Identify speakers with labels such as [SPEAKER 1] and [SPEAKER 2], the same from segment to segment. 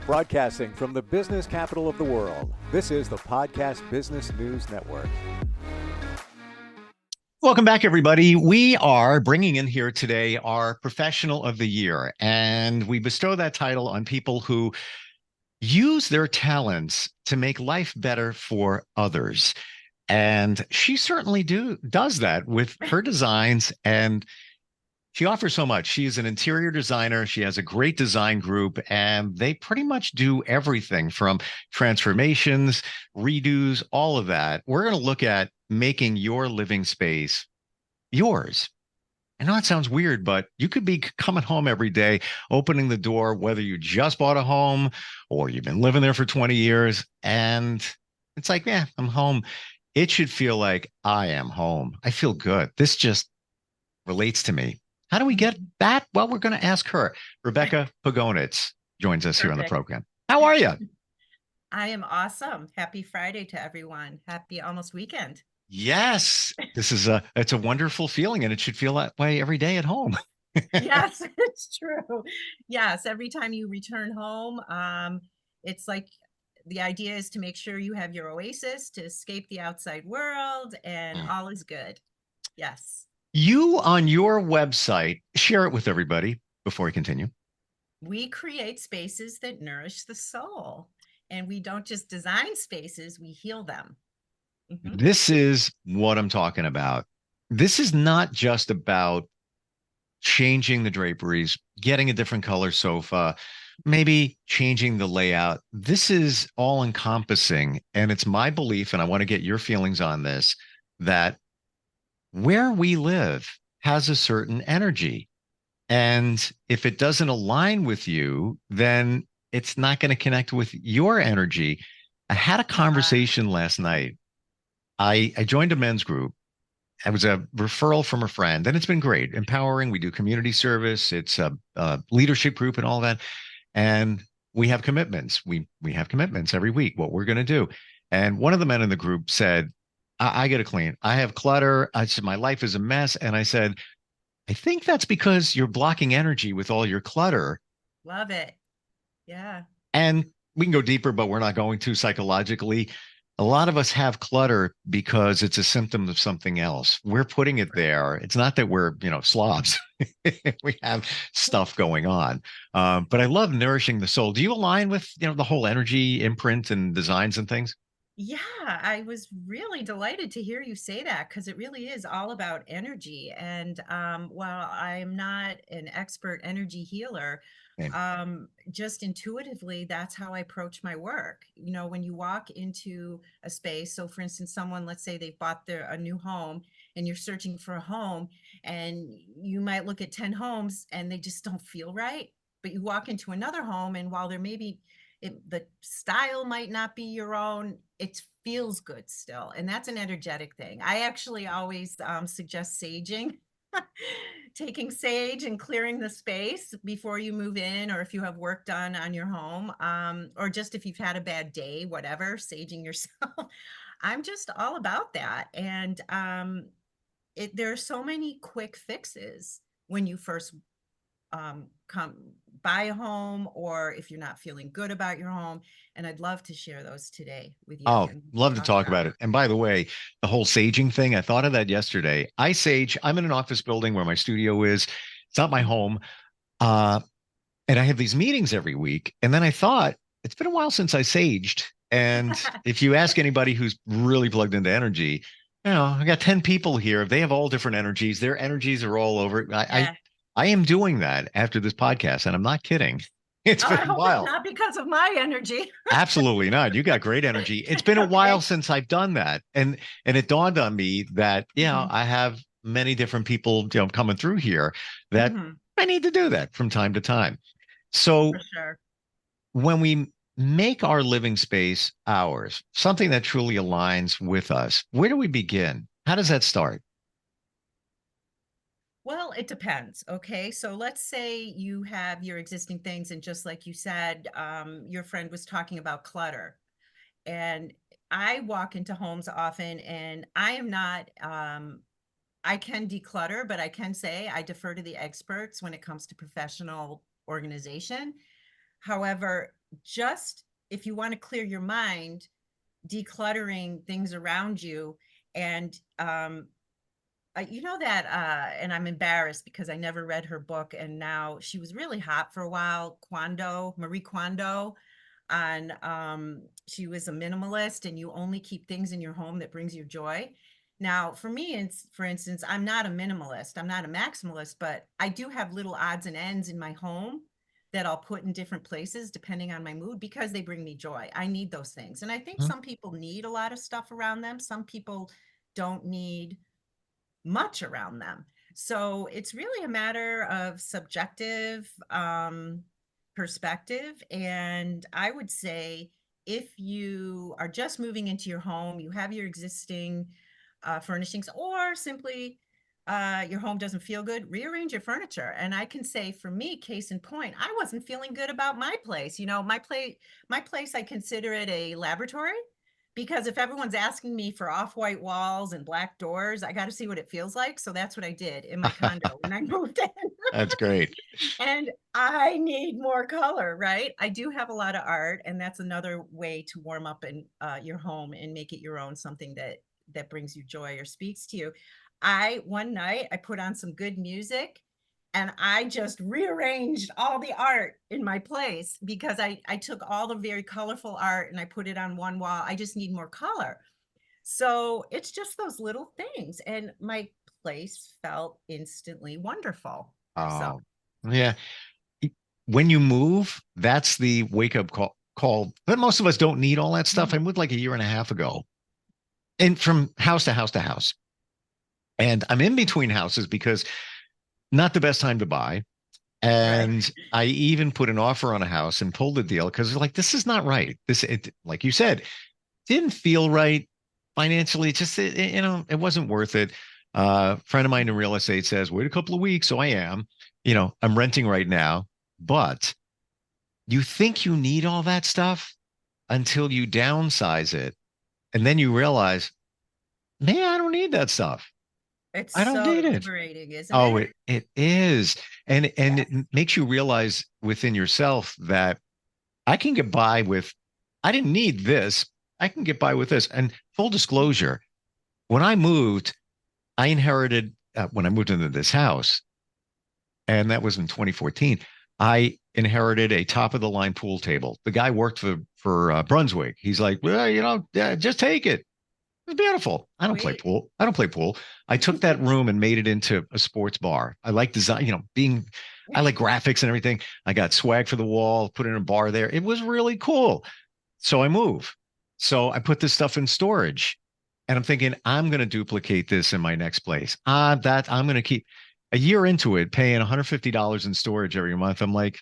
[SPEAKER 1] Broadcasting from the business capital of the world, this is the Podcast Business News Network.
[SPEAKER 2] Welcome back, everybody. We are bringing in here today our Professional of the Year, and we bestow that title on people who use their talents to make life better for others. And she certainly does that with her designs, and she offers so much. She's an interior designer. She has a great design group, and they pretty much do everything from transformations, redos, all of that. We're going to look at making your living space yours. I know it sounds weird, but you could be coming home every day, opening the door, whether you just bought a home or you've been living there for 20 years, and it's like, yeah, I'm home. It should feel like I am home. I feel good. This just relates to me. How do we get that? Well, we're going to ask her. Rebecca Pogonitz joins us here on the program. How are you?
[SPEAKER 3] I am awesome. Happy Friday to everyone. Happy almost weekend.
[SPEAKER 2] Yes, it's a wonderful feeling, and it should feel that way every day at home.
[SPEAKER 3] Yes, it's true. Yes, every time you return home, it's like the idea is to make sure you have your oasis to escape the outside world, and all is good. Yes.
[SPEAKER 2] You on your website, share it with everybody before we continue.
[SPEAKER 3] We create spaces that nourish the soul, and we don't just design spaces, we heal them.
[SPEAKER 2] This is what I'm talking about. This is not just about changing the draperies, getting a different color sofa, maybe changing the layout. This is all encompassing. And it's my belief, and I want to get your feelings on this, that where we live has a certain energy. And if it doesn't align with you, then it's not going to connect with your energy. I had a conversation last night. I joined a men's group. It was a referral from a friend, and it's been great, empowering. We do community service. It's a leadership group and all that. And we have commitments. We have commitments every week, what we're going to do. And one of the men in the group said, I got to clean. I have clutter. I said, my life is a mess. And I said, I think that's because you're blocking energy with all your clutter.
[SPEAKER 3] Love it. Yeah.
[SPEAKER 2] And we can go deeper, but we're not going to psychologically. A lot of us have clutter because it's a symptom of something else. We're putting it there. It's not that we're, slobs. We have stuff going on. But I love nourishing the soul. Do you align with, the whole energy imprint and designs and things?
[SPEAKER 3] Yeah, I was really delighted to hear you say that, because it really is all about energy. And while I'm not an expert energy healer, just intuitively, that's how I approach my work. When you walk into a space, so for instance, someone, let's say they've bought a new home and you're searching for a home, and you might look at 10 homes and they just don't feel right. But you walk into another home, and while there may be the style might not be your own, it feels good still. And that's an energetic thing. I actually always suggest saging, taking sage and clearing the space before you move in, or if you have work done on your home, or just if you've had a bad day, whatever, saging yourself. I'm just all about that. And there are so many quick fixes when you first come buy a home, or if you're not feeling good about your home. And I'd love to share those today with you.
[SPEAKER 2] Oh, love to talk about it. And by the way, the whole saging thing, I thought of that yesterday. I sage. I'm in an office building where my studio is. It's not my home. And I have these meetings every week. And then I thought, it's been a while since I saged. And if you ask anybody who's really plugged into energy, I got 10 people here. They have all different energies. Their energies are all over. I am doing that after this podcast, and I'm not kidding. It's been a while.
[SPEAKER 3] It's not because of my energy.
[SPEAKER 2] Absolutely not. You got great energy. It's been a while since I've done that. And it dawned on me that, I have many different people, coming through here that I need to do that from time to time. So
[SPEAKER 3] for sure,
[SPEAKER 2] when we make our living space ours, something that truly aligns with us, where do we begin? How does that start?
[SPEAKER 3] Well, it depends. Okay. So let's say you have your existing things, and just like you said, your friend was talking about clutter. And I walk into homes often, and I am not, I can declutter, but I can say I defer to the experts when it comes to professional organization. However, just if you want to clear your mind, decluttering things around you, and you know that, and I'm embarrassed because I never read her book, and now she was really hot for a while, Marie Kondo, on she was a minimalist, and you only keep things in your home that brings you joy. Now, for me, for instance, I'm not a minimalist, I'm not a maximalist, but I do have little odds and ends in my home that I'll put in different places depending on my mood because they bring me joy. I need those things. And I think some people need a lot of stuff around them. Some people don't need much around them. So it's really a matter of subjective perspective. And I would say if you are just moving into your home, you have your existing furnishings, or simply your home doesn't feel good, rearrange your furniture. And I can say for me, case in point, I wasn't feeling good about my place. You know, my place, I consider it a laboratory, because if everyone's asking me for off-white walls and black doors, I got to see what it feels like. So that's what I did in my condo when I moved in.
[SPEAKER 2] That's great.
[SPEAKER 3] And I need more color, right? I do have a lot of art, and that's another way to warm up in your home and make it your own, something that brings you joy or speaks to you. One night I put on some good music, and I just rearranged all the art in my place because I took all the very colorful art and I put it on one wall. I just need more color. So it's just those little things. And my place felt instantly wonderful. So
[SPEAKER 2] Oh, yeah. When you move, that's the wake up call. But most of us don't need all that stuff. I moved like a year and a half ago, and from house to house to house. And I'm in between houses because not the best time to buy. And I even put an offer on a house and pulled the deal because like, this is not right. Like you said, didn't feel right financially. It wasn't worth it. A friend of mine in real estate says, wait a couple of weeks. So I am, I'm renting right now, but you think you need all that stuff until you downsize it. And then you realize, man, I don't need that stuff.
[SPEAKER 3] it's
[SPEAKER 2] I don't
[SPEAKER 3] so
[SPEAKER 2] need it.
[SPEAKER 3] liberating, isn't
[SPEAKER 2] Oh,
[SPEAKER 3] it?
[SPEAKER 2] it is. And it makes you realize within yourself that I can get by with, I didn't need this. I can get by with this. And full disclosure, when I moved, I inherited, when I moved into this house, and that was in 2014, I inherited a top of the line pool table. The guy worked for Brunswick. He's like, well, just take it. It's beautiful. I don't play pool. I don't play pool. I took that room and made it into a sports bar. I like design, I like graphics and everything. I got swag for the wall, put in a bar there. It was really cool. So I move. So I put this stuff in storage, and I'm thinking I'm going to duplicate this in my next place. That I'm going to keep a year into it, paying $150 in storage every month. I'm like,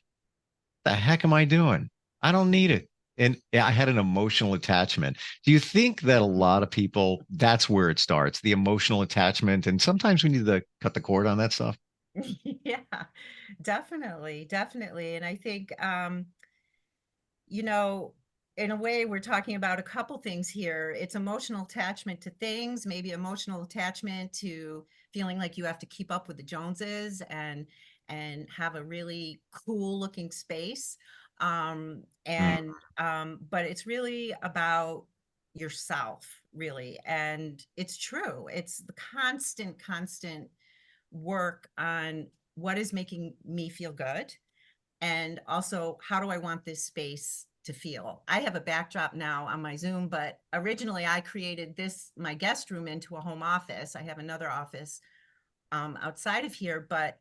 [SPEAKER 2] the heck am I doing? I don't need it. And I had an emotional attachment. Do you think that a lot of people, that's where it starts, the emotional attachment? And sometimes we need to cut the cord on that stuff.
[SPEAKER 3] Yeah, definitely, definitely. And I think, you know, in a way, we're talking about a couple things here. It's emotional attachment to things, maybe emotional attachment to feeling like you have to keep up with the Joneses and have a really cool looking space.
[SPEAKER 2] Mm.
[SPEAKER 3] But it's really about yourself, really. And it's true. It's the constant work on what is making me feel good, and also how do I want this space to feel. I have a backdrop now on my Zoom, but originally I created my guest room into a home office. I have another office outside of here, but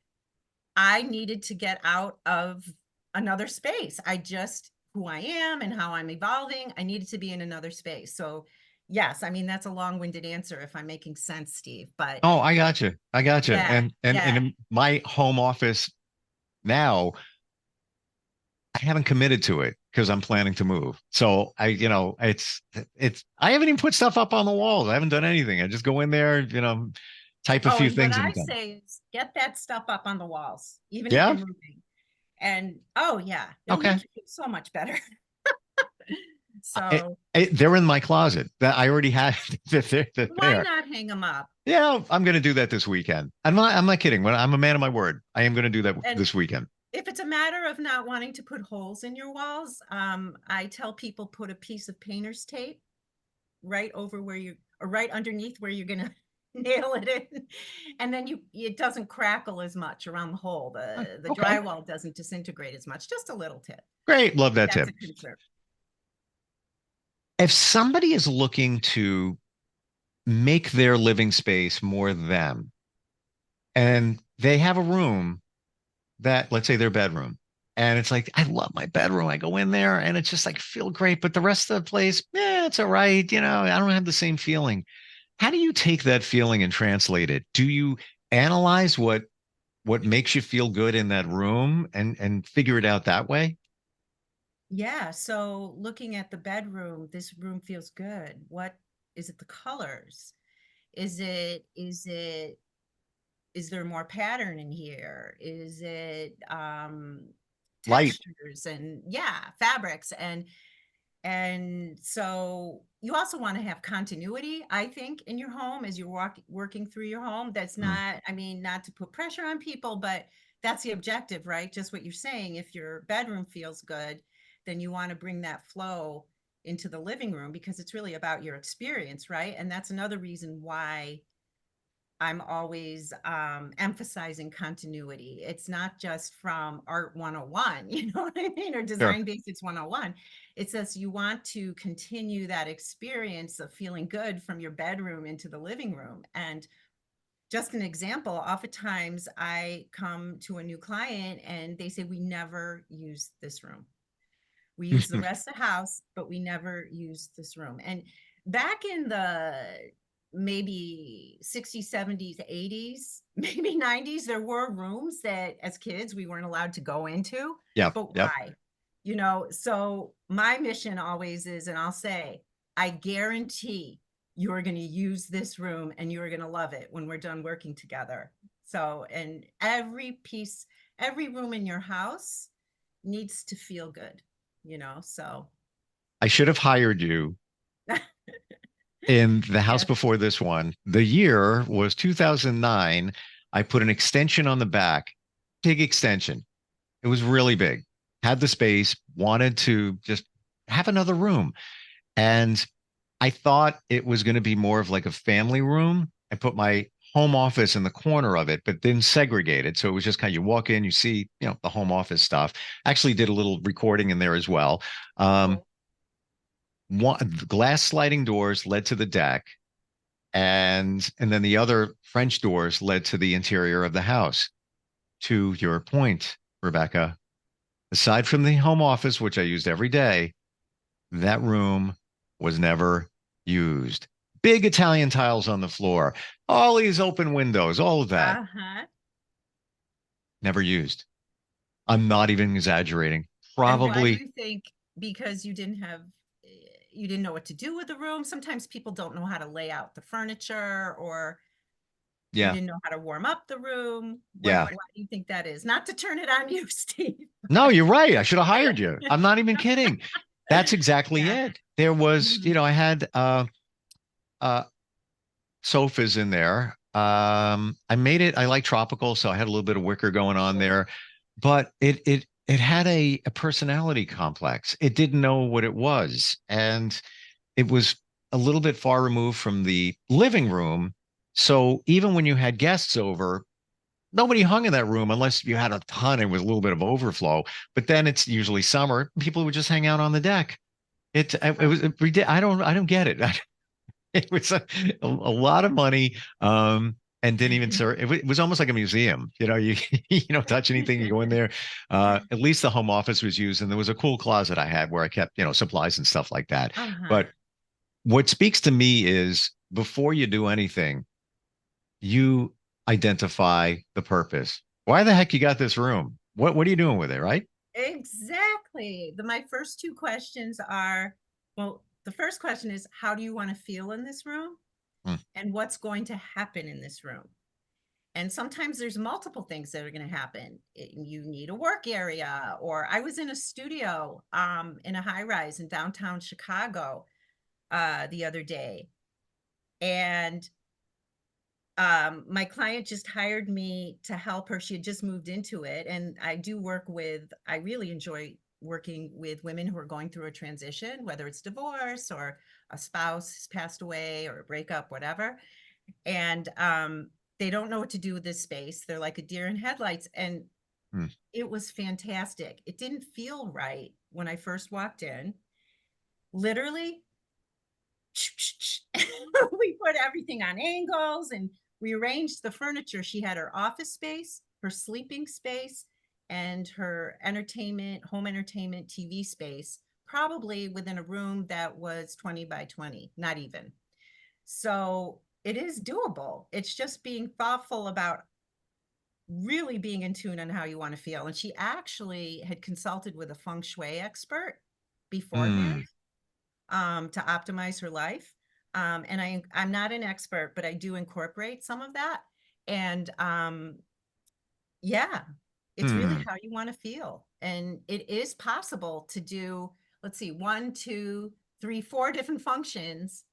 [SPEAKER 3] I needed to get out of another space. Who I am and how I'm evolving, I needed to be in another space. So yes, I mean, that's a long-winded answer if I'm making sense, Steve, but
[SPEAKER 2] Oh, I got you. I got you.
[SPEAKER 3] yeah,
[SPEAKER 2] And
[SPEAKER 3] yeah.
[SPEAKER 2] in my home office now, I haven't committed to it because I'm planning to move. So I haven't even put stuff up on the walls. I haven't done anything. I just go in there, type a
[SPEAKER 3] Oh,
[SPEAKER 2] few
[SPEAKER 3] and what
[SPEAKER 2] things
[SPEAKER 3] I
[SPEAKER 2] and done.
[SPEAKER 3] say is get that stuff up on the walls, even if
[SPEAKER 2] Yeah.
[SPEAKER 3] you're moving. And oh yeah, it'll
[SPEAKER 2] Okay.
[SPEAKER 3] make you feel so much better.
[SPEAKER 2] I,
[SPEAKER 3] So
[SPEAKER 2] they're in my closet that I already had. They're
[SPEAKER 3] why
[SPEAKER 2] there.
[SPEAKER 3] not hang them up?
[SPEAKER 2] Yeah, I'm going to do that this weekend. I'm not kidding. When I'm a man of my word, I am going to do that
[SPEAKER 3] And
[SPEAKER 2] this weekend.
[SPEAKER 3] If it's a matter of not wanting to put holes in your walls, I tell people put a piece of painter's tape right over where you or right underneath where you're gonna nail it in. And then it doesn't crackle as much around the hole. The
[SPEAKER 2] Okay,
[SPEAKER 3] drywall doesn't disintegrate as much. Just a little tip.
[SPEAKER 2] great. Love that
[SPEAKER 3] That's
[SPEAKER 2] tip.
[SPEAKER 3] a concern.
[SPEAKER 2] If somebody is looking to make their living space more them, and they have a room that, let's say their bedroom, and it's like, I love my bedroom. I go in there and it's just like feel great, but the rest of the place, it's all right. I don't have the same feeling. How do you take that feeling and translate it? Do you analyze what makes you feel good in that room and figure it out that way?
[SPEAKER 3] Yeah, so looking at the bedroom, this room feels good. What is it? The colors? Is it is there more pattern in here? Is it
[SPEAKER 2] Light.
[SPEAKER 3] textures and yeah, fabrics and so you also want to have continuity, I think, in your home as you're working through your home. That's
[SPEAKER 2] Mm.
[SPEAKER 3] not, I mean, not to put pressure on people, but that's the objective, right? Just what you're saying. If your bedroom feels good, then you want to bring that flow into the living room because it's really about your experience, right? And that's another reason why I'm always emphasizing continuity. It's not just from Art 101, you know what I mean? Or
[SPEAKER 2] Sure.
[SPEAKER 3] Design Basics 101. It says you want to continue that experience of feeling good from your bedroom into the living room. And just an example, oftentimes I come to a new client and they say, we never use this room. We use the rest of the house, but we never use this room. And back in the maybe 60s, 70s, 80s, maybe 90s, there were rooms that as kids we weren't allowed to go into.
[SPEAKER 2] Yep.
[SPEAKER 3] But
[SPEAKER 2] Yep.
[SPEAKER 3] why? So my mission always is, and I'll say, I guarantee you are going to use this room and you are going to love it when we're done working together. So, and every room in your house needs to feel good, so
[SPEAKER 2] I should have hired you in the house
[SPEAKER 3] yes.
[SPEAKER 2] before this one. The year was 2009. I put an extension on the back, big extension. It was really big. Had the space, wanted to just have another room. And I thought it was going to be more of like a family room. I put my home office in the corner of it, but then segregated. So it was just kind of you walk in, you see, the home office stuff. Actually did a little recording in there as well. Um,
[SPEAKER 3] Cool.
[SPEAKER 2] one glass sliding doors led to the deck, and then the other French doors led to the interior of the house. To your point, Rebecca, aside from the home office, which I used every day, that room was never used. Big Italian tiles on the floor, all these open windows, all of that,
[SPEAKER 3] Uh-huh.
[SPEAKER 2] never used. I'm not even exaggerating.
[SPEAKER 3] And why do
[SPEAKER 2] Probably,
[SPEAKER 3] you think? Because you didn't know what to do with the room. Sometimes people don't know how to lay out the furniture, or you
[SPEAKER 2] yeah,
[SPEAKER 3] didn't know how to warm up the room.
[SPEAKER 2] yeah.
[SPEAKER 3] Why do you think that is? Not to turn it on you, Steve.
[SPEAKER 2] No, you're right. I should have hired you. I'm not even kidding. That's exactly
[SPEAKER 3] Yeah.
[SPEAKER 2] it. There was,
[SPEAKER 3] Mhm.
[SPEAKER 2] I had uh sofas in there. I made it, I like tropical, so I had a little bit of wicker going on
[SPEAKER 3] Cool.
[SPEAKER 2] there, but it had a personality complex. It didn't know what it was. And it was a little bit far removed from the living room. So even when you had guests over, nobody hung in that room unless you had a ton and was a little bit of overflow. But then it's usually summer. People would just hang out on the deck. It
[SPEAKER 3] Oh,
[SPEAKER 2] was I don't get it. It was a lot of money. And didn't even serve. It was almost like a museum. You you don't touch anything. You go in there. At least the home office was used, and there was a cool closet I had where I kept supplies and stuff like that.
[SPEAKER 3] uh-huh.
[SPEAKER 2] But what speaks to me is before you do anything, you identify the purpose. Why the heck you got this room? What are you doing with it, right?
[SPEAKER 3] Exactly. My first two questions are, well, the first question is, how do you want to feel in this room?
[SPEAKER 2] Hmm.
[SPEAKER 3] And what's going to happen in this room? And sometimes there's multiple things that are going to happen. You need a work area, or I was in a studio in a high rise in downtown Chicago the other day, and My client just hired me to help her. She had just moved into it. And I really enjoy working with women who are going through a transition, whether it's divorce or a spouse has passed away or a breakup, whatever. And they don't know what to do with this space. They're like a deer in headlights. And
[SPEAKER 2] Hmm.
[SPEAKER 3] it was fantastic. It didn't feel right when I first walked in. Literally, we put everything on angles and we arranged the furniture. She had her office space, her sleeping space, and her home entertainment TV space, probably within a room that was 20 by 20, not even. So it is doable. It's just being thoughtful about really being in tune on how you want to feel. And she actually had consulted with a feng shui expert beforehand
[SPEAKER 2] Hmm.
[SPEAKER 3] to optimize her life. And I'm not an expert, but I do incorporate some of that. And yeah, it's really
[SPEAKER 2] Hmm.
[SPEAKER 3] how you want to feel. And it is possible to do, let's see, 1, 2, 3, 4 different functions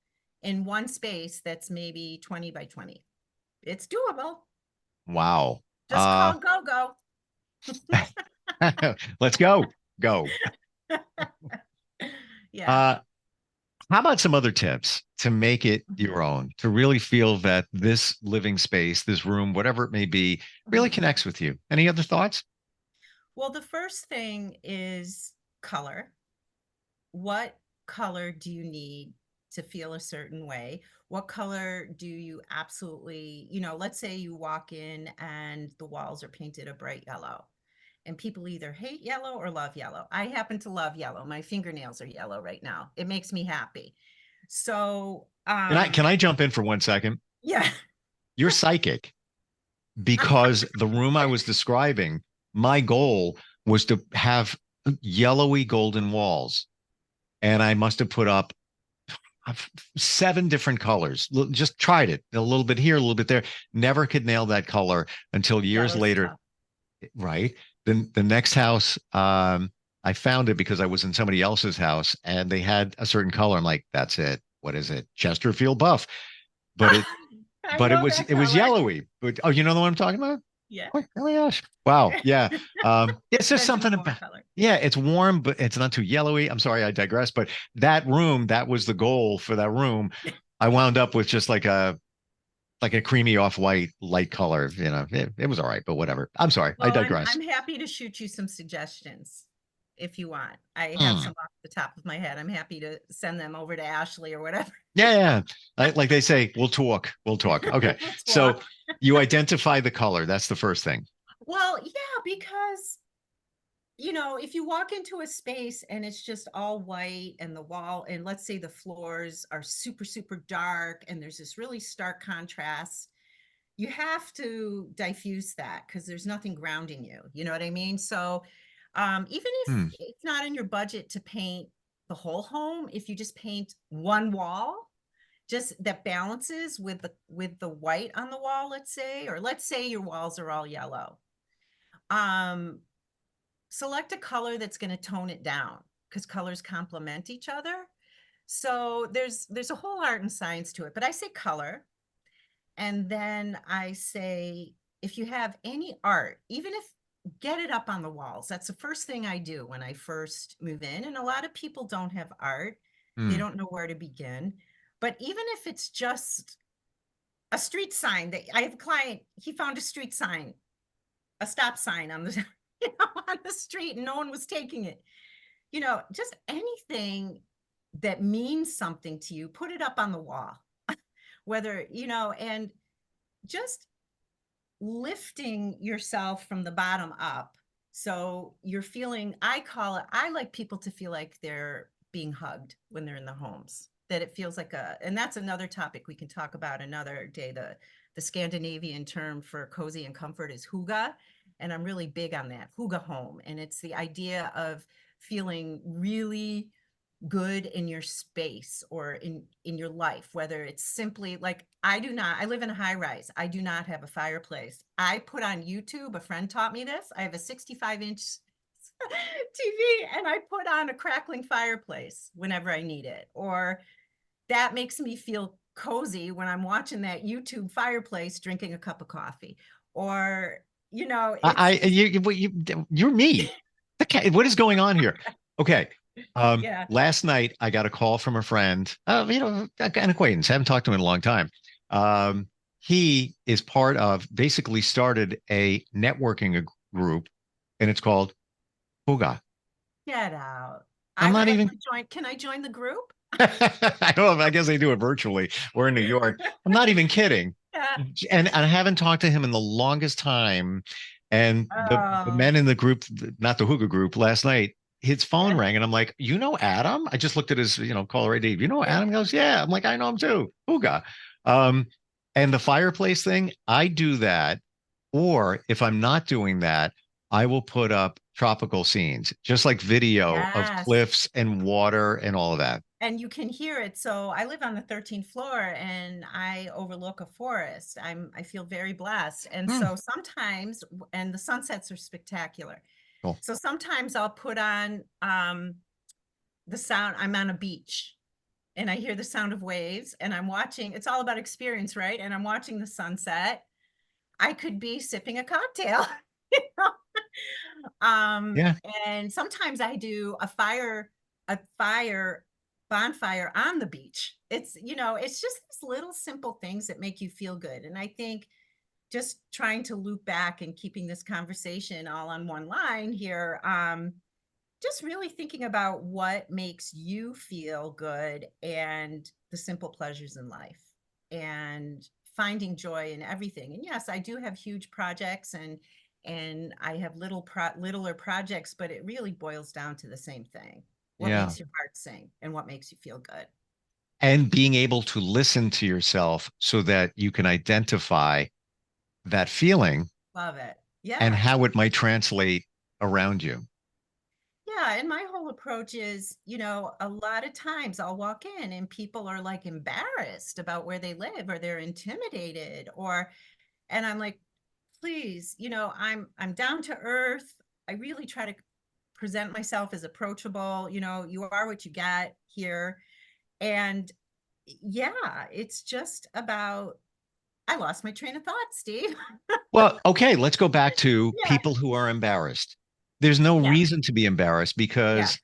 [SPEAKER 3] in one space that's maybe 20 by 20. It's doable.
[SPEAKER 2] Wow.
[SPEAKER 3] Just call GOGO.
[SPEAKER 2] Let's go. Go.
[SPEAKER 3] Yeah.
[SPEAKER 2] Uh, how about some other tips to make it
[SPEAKER 3] Mhm.
[SPEAKER 2] your own, to really feel that this living space, this room, whatever it may be, really
[SPEAKER 3] Mhm.
[SPEAKER 2] connects with you? Any other thoughts?
[SPEAKER 3] Well, the first thing is color. What color do you need to feel a certain way? What color do you absolutely, let's say you walk in and the walls are painted a bright yellow, and people either hate yellow or love yellow. I happen to love yellow. My fingernails are yellow right now. It makes me happy. So,
[SPEAKER 2] Can I jump in for 1 second?
[SPEAKER 3] yeah.
[SPEAKER 2] You're psychic because the room I was describing, my goal was to have yellowy golden walls. And I must have put up 7 different colors. Just tried it a little bit here, a little bit there. Never could nail that color until years
[SPEAKER 3] Yellow's
[SPEAKER 2] later.
[SPEAKER 3] tough.
[SPEAKER 2] Right. Then the next house, I found it because I was in somebody else's house and they had a certain color. I'm like, that's it. What is it? Chesterfield buff. But it,
[SPEAKER 3] I
[SPEAKER 2] but it
[SPEAKER 3] know
[SPEAKER 2] was
[SPEAKER 3] that
[SPEAKER 2] it was
[SPEAKER 3] color.
[SPEAKER 2] yellowy. But oh, you know the one I'm talking about?
[SPEAKER 3] Yeah.
[SPEAKER 2] Oh my gosh. Wow. Yeah. It's just
[SPEAKER 3] Depends on the
[SPEAKER 2] something
[SPEAKER 3] warm
[SPEAKER 2] about,
[SPEAKER 3] color.
[SPEAKER 2] yeah, it's warm, but it's not too yellowy. I'm sorry, I digress. But that room, that was the goal for that room. I wound up with just like a creamy off-white light color. It was all right, but whatever. I'm sorry, I
[SPEAKER 3] Well,
[SPEAKER 2] digress.
[SPEAKER 3] I'm happy to shoot you some suggestions if you want. I have
[SPEAKER 2] Hmm.
[SPEAKER 3] some off the top of my head. I'm happy to send them over to Ashley or whatever.
[SPEAKER 2] Yeah, yeah. Like they say, we'll talk. We'll talk. Okay.
[SPEAKER 3] We'll
[SPEAKER 2] So
[SPEAKER 3] talk.
[SPEAKER 2] you identify the color. That's the first thing.
[SPEAKER 3] Well, yeah, because if you walk into a space and it's just all white and the wall, and let's say the floors are super, super dark and there's this really stark contrast, you have to diffuse that because there's nothing grounding you. You know what I mean? So even if
[SPEAKER 2] Hmm.
[SPEAKER 3] it's not in your budget to paint the whole home, if you just paint one wall, just that balances with the white on the wall, let's say, or let's say your walls are all yellow. Um, Select a color that's going to tone it down because colors complement each other. So there's a whole art and science to it, but I say color. And then I say, if you have any art, even if get it up on the walls. That's the first thing I do when I first move in. And a lot of people don't have art. They
[SPEAKER 2] Hmm.
[SPEAKER 3] don't know where to begin. But even if it's just a street sign that I have a client, he found a street sign, a stop sign on the on the street, and no one was taking it. Just anything that means something to you, put it up on the wall. Whether, and just lifting yourself from the bottom up. So you're feeling, I like people to feel like they're being hugged when they're in the homes, that it feels like and that's another topic we can talk about another day. The Scandinavian term for cozy and comfort is hygge. And I'm really big on that hygge home. And it's the idea of feeling really good in your space or in your life, whether it's simply like I live in a high rise. I do not have a fireplace. I put on YouTube, a friend taught me this. I have a 65-inch TV and I put on a crackling fireplace whenever I need it, or that makes me feel cozy when I'm watching that YouTube fireplace, drinking a cup of coffee, or,
[SPEAKER 2] You're me. Okay, what is going on here? Okay.
[SPEAKER 3] yeah,
[SPEAKER 2] Last night I got a call from a friend, an acquaintance. Haven't talked to him in a long time. He is part of, basically started a networking group, and it's called Puga.
[SPEAKER 3] get out.
[SPEAKER 2] I'm
[SPEAKER 3] I would
[SPEAKER 2] not
[SPEAKER 3] like
[SPEAKER 2] even.
[SPEAKER 3] to join. Can I join the group?
[SPEAKER 2] I don't know. I guess they do it virtually. We're in New York. I'm not even kidding.
[SPEAKER 3] Yeah.
[SPEAKER 2] And I haven't talked to him in the longest time. And the
[SPEAKER 3] Oh,
[SPEAKER 2] men in the group, not the Hooga group, last night, his phone
[SPEAKER 3] yeah.
[SPEAKER 2] rang, and I'm like, you know Adam? I just looked at his, caller ID. You know Adam? He goes, yeah. I'm like, I know him too. Hooga. Um, and the fireplace thing, I do that. Or if I'm not doing that, I will put up tropical scenes, just like video of
[SPEAKER 3] Yes.
[SPEAKER 2] cliffs and water and all of that.
[SPEAKER 3] And you can hear it. So I live on the 13th floor and I overlook a forest. I feel very blessed. And
[SPEAKER 2] Hmm,
[SPEAKER 3] so sometimes, and the sunsets are spectacular.
[SPEAKER 2] cool.
[SPEAKER 3] So sometimes I'll put on the sound. I'm on a beach and I hear the sound of waves and I'm watching. It's all about experience, right? And I'm watching the sunset. I could be sipping a cocktail. you know? Um,
[SPEAKER 2] Yeah.
[SPEAKER 3] and sometimes I do a fire bonfire on the beach. It's just these little simple things that make you feel good. And I think just trying to loop back and keeping this conversation all on one line here, just really thinking about what makes you feel good and the simple pleasures in life and finding joy in everything. And yes, I do have huge projects and I have littler projects, but it really boils down to the same thing. What
[SPEAKER 2] Yeah.
[SPEAKER 3] makes your heart sing and what makes you feel good.
[SPEAKER 2] And being able to listen to yourself so that you can identify that feeling
[SPEAKER 3] Love it.
[SPEAKER 2] and
[SPEAKER 3] Yes.
[SPEAKER 2] how it might translate around you.
[SPEAKER 3] Yeah, and my whole approach is, a lot of times I'll walk in and people are like embarrassed about where they live or they're intimidated and I'm like, please, I'm down to earth. I really try to present myself as approachable, you are what you got here. And yeah, it's just about I lost my train of thought, Steve.
[SPEAKER 2] Well, okay, let's go back to
[SPEAKER 3] Yeah.
[SPEAKER 2] people who are embarrassed. There's no
[SPEAKER 3] Yeah.
[SPEAKER 2] reason to be embarrassed
[SPEAKER 3] Yeah.
[SPEAKER 2] because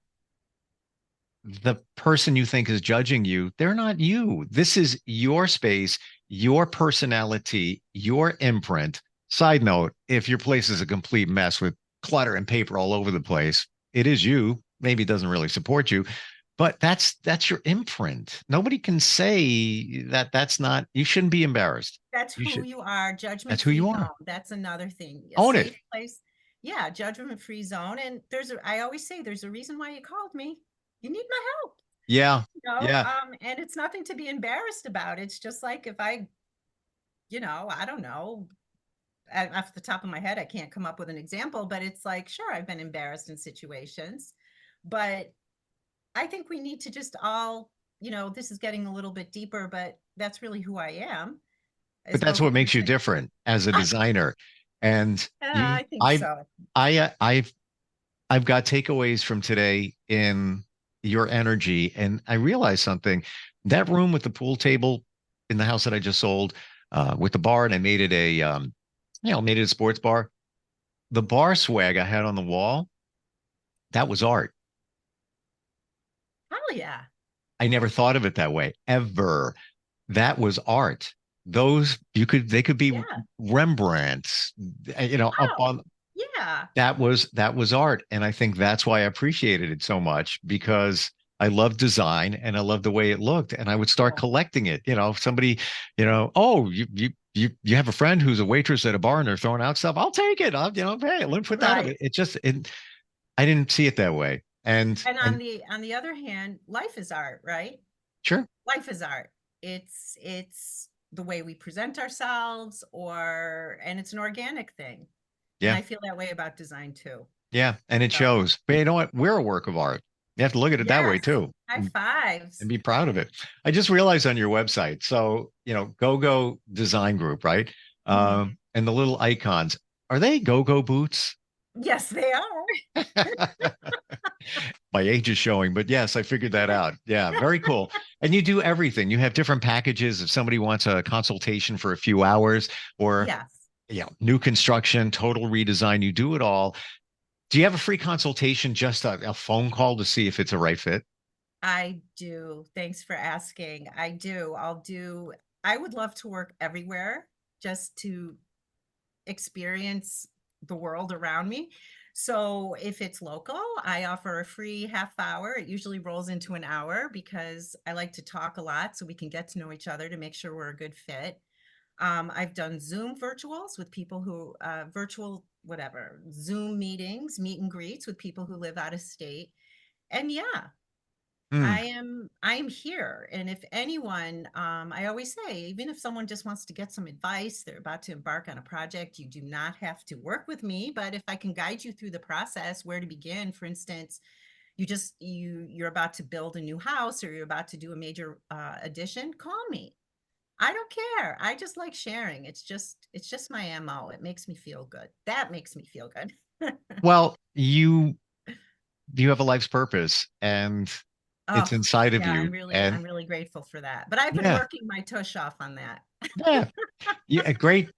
[SPEAKER 2] the person you think is judging you, they're not you. This is your space, your personality, your imprint. Side note, if your place is a complete mess with clutter and paper all over the place, it is you. Maybe it doesn't really support you, but that's your imprint. Nobody can say that that's not, you shouldn't be embarrassed.
[SPEAKER 3] That's
[SPEAKER 2] You
[SPEAKER 3] who
[SPEAKER 2] should,
[SPEAKER 3] you are,
[SPEAKER 2] that's who you
[SPEAKER 3] judgment-free
[SPEAKER 2] are.
[SPEAKER 3] zone. That's another thing. A
[SPEAKER 2] Own it.
[SPEAKER 3] safe place. Yeah, judgment-free zone. And I always say there's a reason why you called me. You need my help,
[SPEAKER 2] Yeah. Yeah.
[SPEAKER 3] and it's nothing to be embarrassed about. It's just like if I don't know, off the top of my head, I can't come up with an example, but it's like, sure, I've been embarrassed in situations, but I think we need to just all, this is getting a little bit deeper, but that's really who I am.
[SPEAKER 2] But
[SPEAKER 3] As
[SPEAKER 2] that's
[SPEAKER 3] Gogo
[SPEAKER 2] what
[SPEAKER 3] would
[SPEAKER 2] makes you
[SPEAKER 3] say.
[SPEAKER 2] different as a designer. And
[SPEAKER 3] Yeah,
[SPEAKER 2] you,
[SPEAKER 3] I think so.
[SPEAKER 2] I've got takeaways from today in your energy. And I realized something. That room with the pool table in the house that I just sold, with the bar, and I made it made it a sports bar. The bar swag I had on the wall, that was art.
[SPEAKER 3] Hell yeah.
[SPEAKER 2] I never thought of it that way ever. That was art. They could be
[SPEAKER 3] Yeah.
[SPEAKER 2] Rembrandts, up
[SPEAKER 3] Oh,
[SPEAKER 2] on.
[SPEAKER 3] yeah.
[SPEAKER 2] That was art, and I think that's why I appreciated it so much, because I love design and I love the way it looked, and I would start
[SPEAKER 3] Cool.
[SPEAKER 2] collecting it. If somebody, oh, you have a friend who's a waitress at a bar and they're throwing out stuff, I'll take it. Hey, let me put that up.
[SPEAKER 3] Right.
[SPEAKER 2] I didn't see it that way, and
[SPEAKER 3] And
[SPEAKER 2] and
[SPEAKER 3] on the other hand, life is art, right?
[SPEAKER 2] sure,
[SPEAKER 3] Life is art. It's the way we present ourselves and it's an organic thing. And
[SPEAKER 2] yeah,
[SPEAKER 3] I feel that way about design too.
[SPEAKER 2] yeah, and it
[SPEAKER 3] So,
[SPEAKER 2] shows. But you know what? We're a work of art. You have to look at it that way
[SPEAKER 3] yes.
[SPEAKER 2] too.
[SPEAKER 3] High fives.
[SPEAKER 2] And be proud of it. I just realized on your website, so GoGo Design Group, right?
[SPEAKER 3] Mhm.
[SPEAKER 2] And the little icons, are they GoGo boots?
[SPEAKER 3] Yes, they are.
[SPEAKER 2] My age is showing, but yes, I figured that out. Yeah, very cool. And you do everything. You have different packages. If somebody wants a consultation for a few hours or
[SPEAKER 3] Yes.
[SPEAKER 2] new construction, total redesign, you do it all. Do you have a free consultation, just a phone call to see if it's a right fit?
[SPEAKER 3] I do. Thanks for asking. I do. I would love to work everywhere just to experience the world around me. So if it's local, I offer a free half hour. It usually rolls into an hour because I like to talk a lot so we can get to know each other to make sure we're a good fit. I've done Zoom virtuals with people who Zoom meetings, meet and greets with people who live out of state. And yeah,
[SPEAKER 2] Hmm.
[SPEAKER 3] I am here. And if anyone, I always say, even if someone just wants to get some advice, they're about to embark on a project, you do not have to work with me. But if I can guide you through the process, where to begin, for instance, you're about to build a new house or you're about to do a major addition, call me. I don't care. I just like sharing. It's just my MO. It makes me feel good. That makes me feel good.
[SPEAKER 2] Well, you have a life's purpose, and
[SPEAKER 3] Oh,
[SPEAKER 2] it's inside of
[SPEAKER 3] yeah,
[SPEAKER 2] you. And
[SPEAKER 3] I'm really grateful for that. But I've been
[SPEAKER 2] yeah,
[SPEAKER 3] working my tush off on that.
[SPEAKER 2] yeah, yeah, great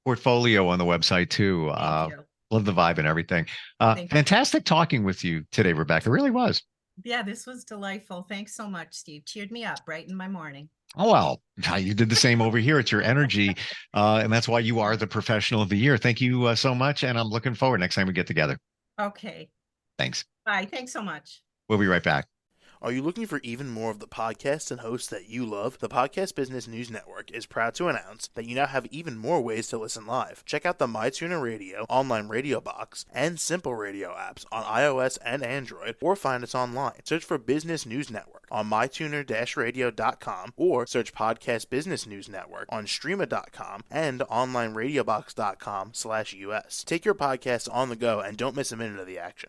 [SPEAKER 2] portfolio on the website too.
[SPEAKER 3] Thank you.
[SPEAKER 2] Love the vibe and everything.
[SPEAKER 3] Thank you.
[SPEAKER 2] Fantastic talking with you today, Rebecca. It really was.
[SPEAKER 3] Yeah, this was delightful. Thanks so much, Steve. Cheered me up, brightened my morning.
[SPEAKER 2] Oh, well, you did the same over here. It's your energy. And that's why you are the professional of the year. Thank you so much. And I'm looking forward next time we get together.
[SPEAKER 3] Okay.
[SPEAKER 2] Thanks.
[SPEAKER 3] Bye. Thanks so much.
[SPEAKER 2] We'll be right back.
[SPEAKER 4] Are you looking for even more of the podcasts and hosts that you love? The Podcast Business News Network is proud to announce that you now have even more ways to listen live. Check out the MyTuner Radio, online radio box, and Simple Radio apps on iOS and Android, or find us online. Search for Business News Network on mytuner-radio.com, or search Podcast Business News Network on streama.com and onlineradiobox.com/US. Take your podcast on the go and don't miss a minute of the action.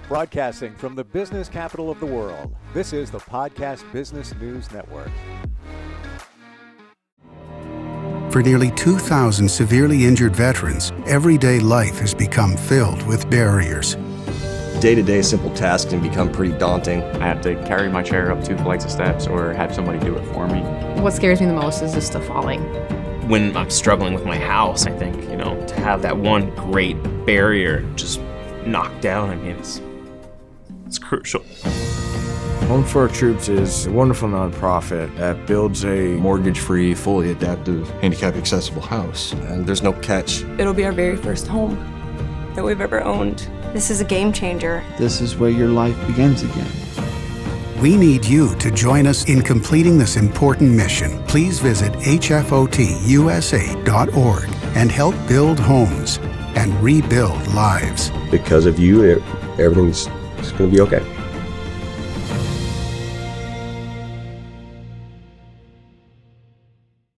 [SPEAKER 1] Broadcasting from the business capital of the world, this is the Podcast Business News Network.
[SPEAKER 5] For nearly 2,000 severely injured veterans, everyday life has become filled with barriers.
[SPEAKER 6] Day-to-day simple tasks can become pretty daunting.
[SPEAKER 7] I have to carry my chair up 2 flights of steps or have somebody do it for me.
[SPEAKER 8] What scares me the most is just the falling.
[SPEAKER 9] When I'm struggling with my house, I think, to have that one great barrier just knocked down, it's crucial.
[SPEAKER 10] Home for Our Troops is a wonderful nonprofit that builds a
[SPEAKER 6] mortgage-free, fully adaptive, handicap-accessible house.
[SPEAKER 11] And there's no catch.
[SPEAKER 12] It'll be our very first home that we've ever owned.
[SPEAKER 13] This is a game changer.
[SPEAKER 14] This is where your life begins again.
[SPEAKER 5] We need you to join us in completing this important mission. Please visit hfotusa.org and help build homes and rebuild lives.
[SPEAKER 11] Because of you, everything's going to be okay.